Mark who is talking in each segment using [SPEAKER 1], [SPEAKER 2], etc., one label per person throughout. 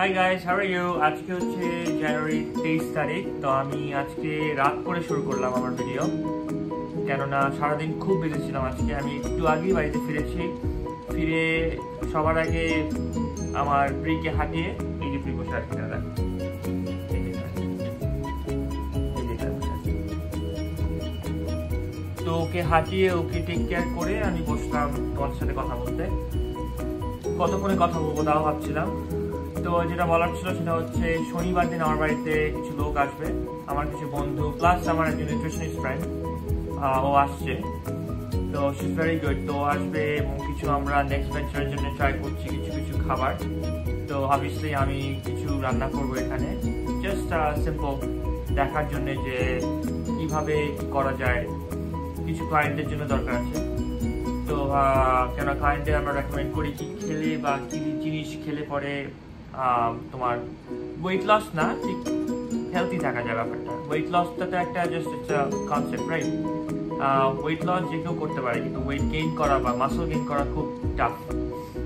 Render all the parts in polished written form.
[SPEAKER 1] High guys, how are you? আজকে হচ্ছে জানুয়ারি 23 তারিখ। তো আমি আজকে রাত করে শুরু করলাম আমার ভিডিও, কেননা সারাদিন খুব বিজি ছিলাম। আজকে আমি একটু আগেই বাড়িতে ফিরেছি। ফিরে সবার আগে আমার প্রিকে হাঁটিয়ে, এই যে প্রি বসে আছে দাদা, তো ওকে হাঁটিয়ে ওকে টেক কেয়ার করে আমি বসলাম তোমাদের সাথে কথা বলতে। কতক্ষণে কথা বলবো তাও ভাবছিলাম। তো যেটা বলার ছিল সেটা হচ্ছে শনিবার দিন আমার বাড়িতে কিছু লোক আসবে, আমার কিছু বন্ধু প্লাস আমার একজন নিউট্রিশনিস্ট ফ্রেন্ড, ও আসছে। তো শি ইজ ভেরি গুড। তো আসবে এবং কিছু আমরা নেক্সট ভেঞ্চারের জন্য ট্রাই করছি কিছু খাবার। তো অবভিয়াসলি আমি কিছু রান্না করবো এখানে, জাস্ট সিম্পল দেখার জন্য যে কিভাবে করা যায়। কিছু ক্লায়েন্টের জন্য দরকার আছে। তো কেন ক্লায়েন্টদের আমরা রেকমেন্ড করি কি খেলে বা কি জিনিস খেলে পরে তোমার ওয়েট লস না, ঠিক হেলদি থাকা যায়। ব্যাপারটা ওয়েট লসটা তো একটা জাস্ট একটা কনসেপ্ট, রাইট? ওয়েট লস যে কেউ করতে পারে, কিন্তু ওয়েট গেইন করা বা মাসল গেইন করা খুব টাফ,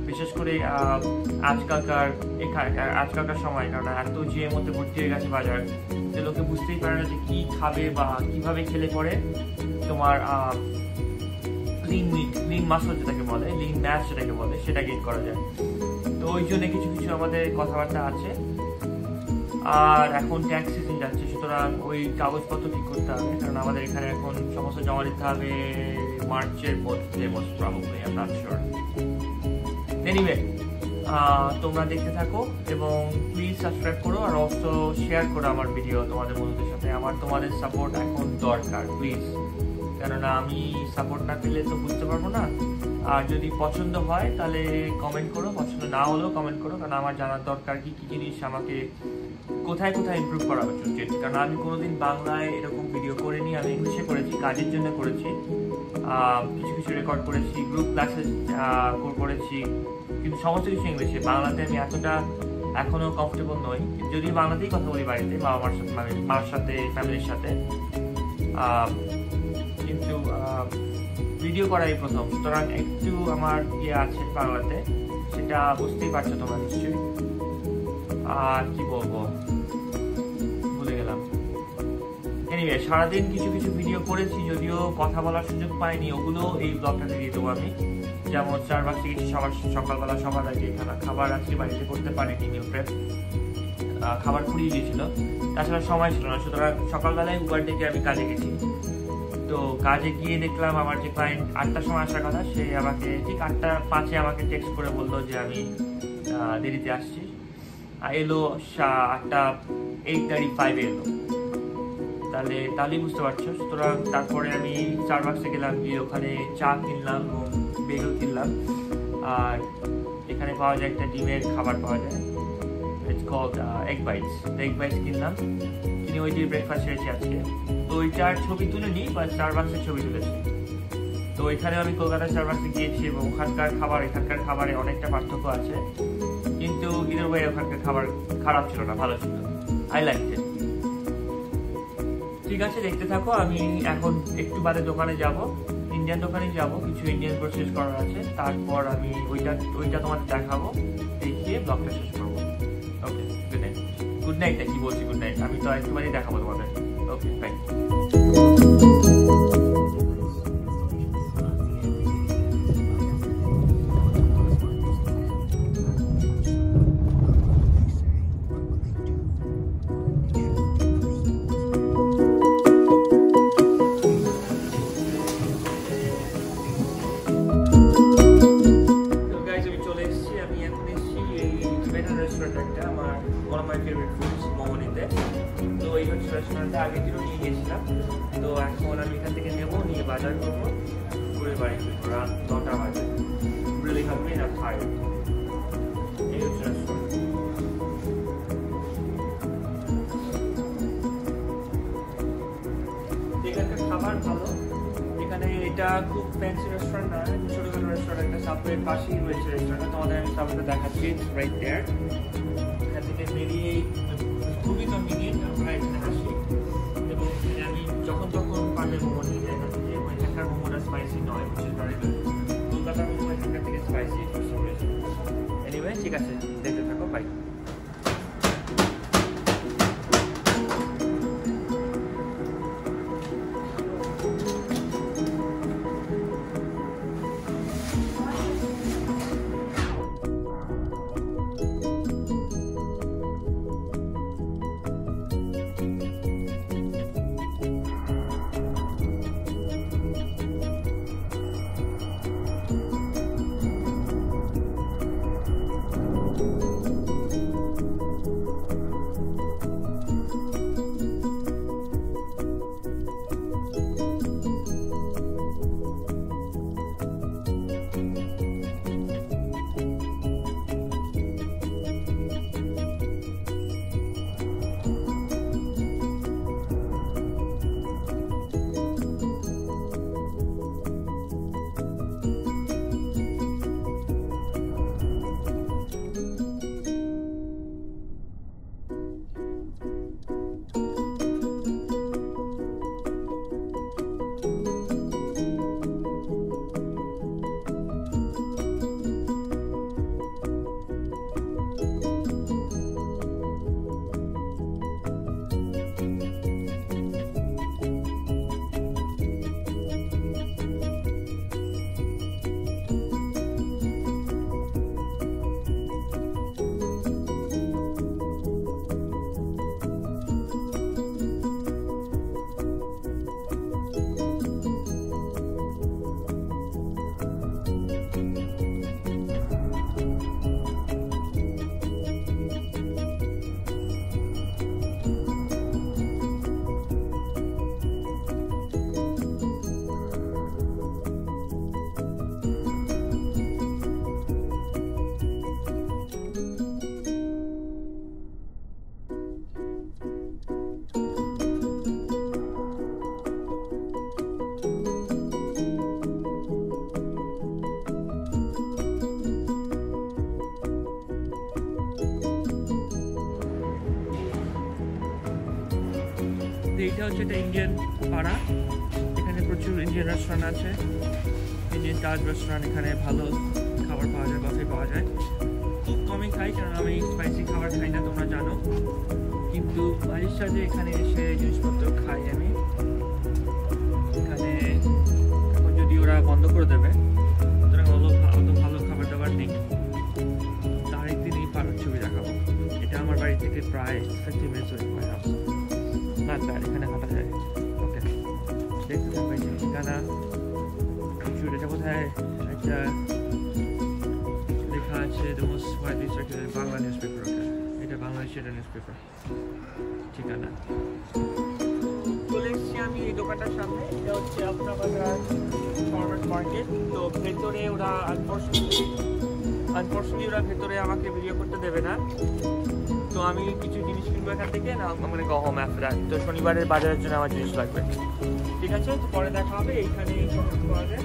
[SPEAKER 1] বিশেষ করে আজকালকার সময়। কারণ এত যে মধ্যে ভর্তি হয়ে গেছে বাজার, যে লোকে বুঝতেই পারে না যে কি খাবে বা কিভাবে খেলে পরে তোমার লিন মাসল যেটাকে বলে, লিন ম্যাস যেটাকে বলে, সেটা গেইন করা যায়। তো ওই জন্য কিছু আমাদের কথাবার্তা আছে। আর এখন ট্যাক্স সিজন যাচ্ছে, সুতরাং ওই কাগজপত্র ঠিক করতে হবে, কারণ আমাদের এখানে এখন সমস্ত জমা দিতে হবে মার্চের মধ্যে, most probably, I am not sure. Anyway, তোমরা দেখতে থাকো এবং প্লিজ সাবস্ক্রাইব করো আর অলসো শেয়ার করো আমার ভিডিও তোমাদের বন্ধুদের সাথে। আমার তোমাদের সাপোর্ট এখন দরকার, প্লিজ, কেননা আমি সাপোর্ট না পেলে তো বুঝতে পারবো না। আর যদি পছন্দ হয় তাহলে কমেন্ট করো, পছন্দ না হলেও কমেন্ট করো, কারণ আমার জানার দরকার কি জিনিস আমাকে কোথায় ইমপ্রুভ করা উচিত। কারণ আমি কোনোদিন বাংলায় এরকম ভিডিও করিনি, আমি ইংলিশে করেছি, কাজের জন্য করেছি, কিছু রেকর্ড করেছি, গ্রুপ ক্লাসে করেছি, কিন্তু সমস্ত কিছু ইংলিশে। বাংলাতে আমি এতটা এখনো কমফোর্টেবল নই, যদি বাংলাতেই কথা বলি বাড়িতে বাবা মার সাথে, মার সাথে, ফ্যামিলির সাথে, কিন্তু ভিডিও করাই প্রথম, সুতরাং একটু আমার আছে বাংলাতে, সেটা বুঝতেই পারছো তোমরা নিশ্চয়ই। আর কি বলবো, ভুলে গেলাম। এনিওয়ে, সারাদিন কিছু ভিডিও করেছি, যদিও কথা বলার সুযোগ পাইনি, ওগুলো এই ব্লগটাতে দিয়ে দেবো আমি। যেমন চারবাক্সে গেছি সকালবেলা, সবার আগে এখানে খাবার আজকে বাড়িতে করতে পারিনি, মিল প্রেপ, খাবার ফুরিয়ে গিয়েছিল, তাছাড়া সময় ছিল না, সুতরাং সকালবেলায় উবার ডেকে আমি কাজে গেছি। তো কাজে গিয়ে দেখলাম আমার যে ক্লায়েন্ট 8টার সময় আসার কথা, সে আমাকে ঠিক 8:05 আমাকে টেক্সট করে বললো যে আমি দেরিতে আসছি। এলো 8:35 এলো, তাহলেই বুঝতে পারছো। সুতরাং তারপরে আমি স্টারবাক্সে গেলাম, গিয়ে ওখানে চা কিনলাম এবং বেগেল কিনলাম। আর এখানে পাওয়া যায় একটা ডিমের খাবার পাওয়া যায়, it's called egg bites. Egg bites কিনলাম, কিনে ওই দিয়ে ব্রেকফাস্ট সেরেছি আজকে। তো ওইটার ছবি তুলে নিই বা স্টারবাক্সের ছবি তুলেছি। তো এখানে আমি কলকাতা স্টারবাক্সে গিয়েছি এবং ওখানকার খাবার এখানকার খাবারে অনেকটা পার্থক্য আছে, কিন্তু ইদার ওয়ে ওখানকার খাবার খারাপ ছিল না, ভালো ছিল, আই লাইক ইট। ঠিক আছে, দেখতে থাকো। আমি এখন একটু বাদে দোকানে যাব, ইন্ডিয়ান দোকানে যাব, কিছু ইন্ডিয়ান প্রসেস করার আছে, তারপর আমি ওইটা তোমাদের দেখাবো, দেখিয়ে ব্লগটা শেষ করবো। ওকে, গুড নাইট। কি বলছি, গুড নাইট, আমি তো একটুবারই দেখাবো তোমাদের। ওকে, বাই। তো এই হচ্ছে রেস্টুরেন্টে আগের দিনও নিয়ে গেছিলাম। তো এখন আমি এখান থেকে নেবো, নিয়ে বাজার করবো, ঘুরে বাড়ি ফিরবো রাত 10টা বাজে। Really hungry and tired. এই হচ্ছে রেস্টুরেন্ট। এখানকার খাবার ভালো। এখানে এটা খুব ফ্যান্সি রেস্টুরেন্ট না, ছোটখাটো রেস্টুরেন্ট, একটা সাবওয়ের পাশেই রয়েছে রেস্টুরেন্ট। তোমাদের আমি সাবওয়েটা দেখাচ্ছি, রাইট দেয়ার। এখান থেকে বেরিয়ে খুবই কনভিনিয়েন্ট, আমরা এখানে আসি এবং আমি যখন পারলে মোমো নিয়ে যাই। এখান থেকে এখানকার মোমোটা স্পাইসি নয়, কলকাতার মোমো এখানকার থেকে স্পাইসি। এনিওয়ে, ঠিক আছে, দেখতে থাকো, বাই। এইটা হচ্ছে একটা ইন্ডিয়ান পাড়া, এখানে প্রচুর ইন্ডিয়ান রেস্টুরেন্ট আছে, ইন্ডিয়ান তাজ রেস্টুরেন্ট। এখানে ভালো খাবার পাওয়া যায়, বাফে পাওয়া যায়। খুব কমই খাই, কারণ আমি স্পাইসি খাবার খাই না, তোমরা জানো। কিন্তু মাঝে সাঝে এখানে এসে জিনিসপত্র খাই আমি। এখানে এখন যদি ওরা বন্ধ করে দেবে, সুতরাং অত ভালো খাবার দাবার নেই। তার একদিন এই পাড়ার ছবি দেখাবো। এটা আমার বাড়ি থেকে প্রায় 30 মিনিটস মাই হাউস, না ব্যাড, এখানে হাঁটা যায়। ওকে, দেখতে থাকবে ঠিকানা প্রচুর। এটা কোথায় একটা লেখা আছে the most widely circulated Bangla newspaper. Okay, এটা বাংলাদেশের নিউজ পেপার ঠিকানা। চলে এসেছি আমি এই দোকানটার সামনে। এটা হচ্ছে আপনার বাজার ফার্মার্স মার্কেট। তো ভেতরে ওরা আনফর্চুনেটলি ওরা ভেতরে আমাকে ভিডিও করতে দেবে না। তো আমি কিছু জিনিস কিনবো এখান থেকে, না মানে গহম অ্যাফ্রান। তো শনিবারের বাজারের জন্য আমার জিনিস লাগবে। ঠিক আছে, তো পরে দেখা হবে। এইখানে পাওয়া যায়,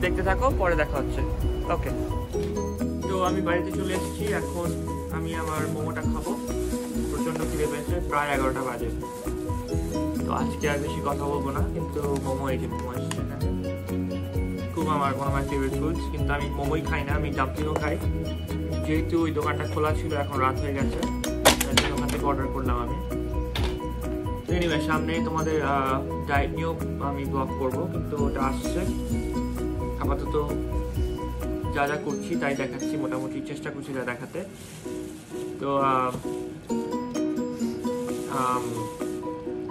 [SPEAKER 1] দেখতে থাকো, পরে দেখা হচ্ছে। ওকে, তো আমি বাড়িতে চলে এসেছি। এখন আমি আমার মোমোটা খাবো। প্রচণ্ড খিদে পেয়েছে, প্রায় 11টা বাজে। তো আজকে আর বেশি কথা বলবো না, কিন্তু মোমো, এই যে মোমো এসেছে এখানে, খুব আমার one of my favourite foods. কিন্তু আমি মোমোই খাই না, আমি ডাম্পলিংও খাই। যেহেতু ওই দোকানটা খোলা ছিল, এখন রাত হয়ে গেছে, ওখান থেকে অর্ডার করলাম আমি। তো এনিওয়ে, সামনে তোমাদের ডায়েট নিয়েও আমি ব্লগ করবো, কিন্তু ওটা আসছে। আপাতত যা যা করছি তাই দেখাচ্ছি, মোটামুটি চেষ্টা করছি যা দেখাতে। তো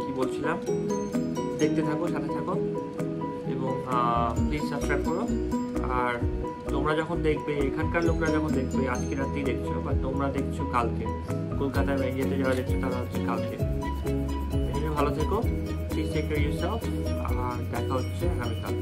[SPEAKER 1] কি বলছিলাম, দেখতে থাকো, সাথে থাকো, এবং প্লিজ সাবস্ক্রাইব করো। আর তোমরা যখন দেখবে, এখানকার লোকরা যখন দেখবে, আজকে রাতেই দেখছো, বা তোমরা দেখছো কালকে, কলকাতার মেরিয়াতে যারা দেখছো তারা হচ্ছে কালকে। ভালো থেকো, প্লিজ টেক কেয়ার ইয়োরসেলফ, আর দেখা হচ্ছে আগামীকাল।